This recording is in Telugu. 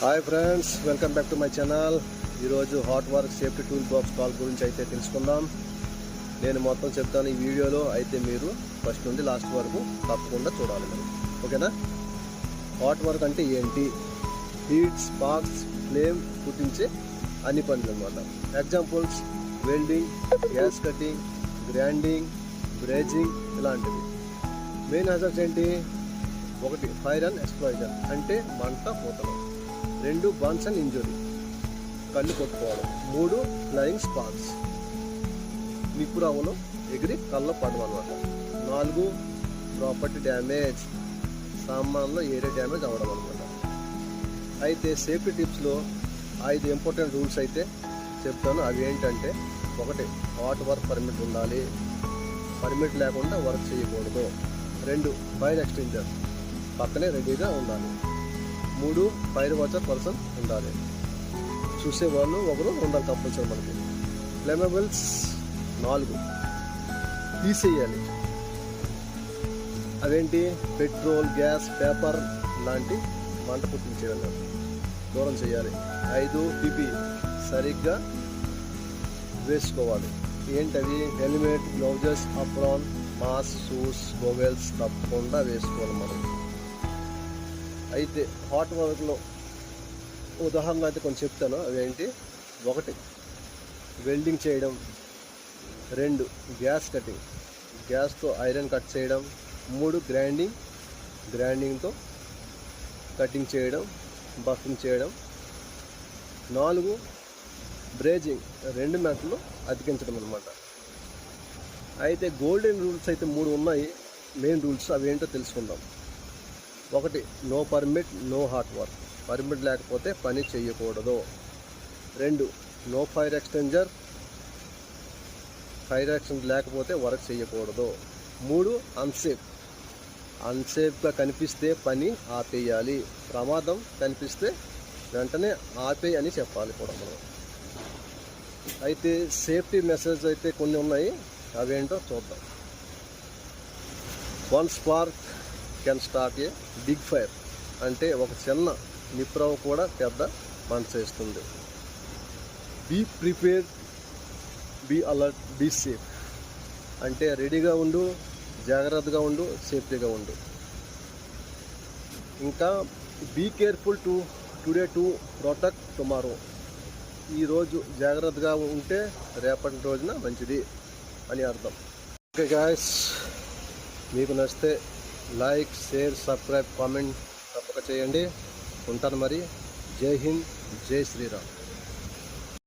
Hi friends, welcome back to my channel. ఈరోజు hot work safety tool box call గురించి అయితే తెలుసుకుందాం. నేను మొత్తం చెప్తాను ఈ వీడియోలో. అయితే మీరు ఫస్ట్ నుండి లాస్ట్ వరకు తప్పకుండా చూడాలి మరి, ఓకేనా? హాట్ వర్క్ అంటే ఏంటి? హీట్, స్పార్క్స్, ఫ్లేమ్ పుట్టించే అన్ని పనులు అన్నమాట. Examples: welding, gas cutting, grinding, brazing ఇలాంటివి. మెయిన్ హజార్డ్స్ ఏంటి? 1 ఫైర్ అండ్ ఎక్స్ప్లోజన్ అంటే మంట, పూతలు. 2 బర్న్స్ అండ్ ఇంజురీ, కళ్ళు కొట్టుకోవడం. 3 ఫ్లయింగ్ స్పార్క్స్, నిప్పురవ్వలు ఎగిరి కళ్ళ పడడం అనమాట. 4 ప్రాపర్టీ డ్యామేజ్, సామాన్లో ఏరియా డ్యామేజ్ అవ్వడం అనమాట. అయితే సేఫ్టీ టిప్స్లో 5 ఇంపార్టెంట్ రూల్స్ అయితే చెప్తాను. అవి ఏంటంటే: 1 హాట్ వర్క్ పర్మిట్ ఉండాలి, పర్మిట్ లేకుండా వర్క్ చేయకూడదు. 2 ఫైర్ ఎక్స్టింగ్విషర్ పక్కనే రెడీగా ఉండాలి. 3 ఫైర్ వాచర్ పర్సన్ ఉండాలి, చూసేవాళ్ళు ఒకరు ఉండాలి కంపల్సరీ మనకి. ఫ్లేమబుల్స్ 4 తీసేయాలి. అవేంటి? పెట్రోల్, గ్యాస్, పేపర్ లాంటి మంట పుట్టించేయాలి, దూరం చేయాలి. 5 పిపి సరిగ్గా వేసుకోవాలి. ఏంటవి? Helmet, gloves, apron, mask, shoes, goggles తప్పకుండా వేసుకోవాలి మనం. అయితే హాట్ వర్క్లో ఉదాహరణ అయితే కొంచెం చెప్తాను. అవేంటి? 1 వెల్డింగ్ చేయడం. 2 గ్యాస్ కటింగ్, గ్యాస్తో ఐరన్ కట్ చేయడం. 3 గ్రైండింగ్, గ్రైండింగ్తో కటింగ్ చేయడం, బఫింగ్ చేయడం. 4 బ్రేజింగ్, 2 మెటలు అతికించడం అనమాట. అయితే గోల్డెన్ రూల్స్ అయితే 3 ఉన్నాయి, మెయిన్ రూల్స్. అవి ఏంటో తెలుసుకుందాం. 1 no permit, no hot work, permit లేకపోతే పని చేయకూడదు. 2 no fire extinguisher, fire extinguisher లేకపోతే వర్క్ చేయకూడదు. 3 అన్సేఫ్గా కనిపిస్తే పని ఆపేయాలి, ప్రమాదం కనిపిస్తే వెంటనే ఆపేయి అని చెప్పాలి కూడా మనం. అయితే సేఫ్టీ మెసేజ్ అయితే కొన్ని ఉన్నాయి, అవేంటో చూద్దాం. 1 spark can start a big fire, అంటే ఒక చిన్న నిప్పురవ్వ కూడా పెద్ద మంట చేస్తుంది. Be prepared, be alert, be safe, అంటే రెడీగా ఉండు, జాగ్రత్తగా ఉండు, సేఫ్టీగా ఉండు. ఇంకా be careful today to protect tomorrow, ఈరోజు జాగ్రత్తగా ఉంటే రేపటి రోజున మంచిది అని అర్థం. ఓకే గాయ్స్, మీకు నచ్చితే లైక్, షేర్, సబ్స్క్రైబ్, కామెంట్ తప్పక చేయండి. ఉంటాను మరి. జై హింద్, జై శ్రీరామ్.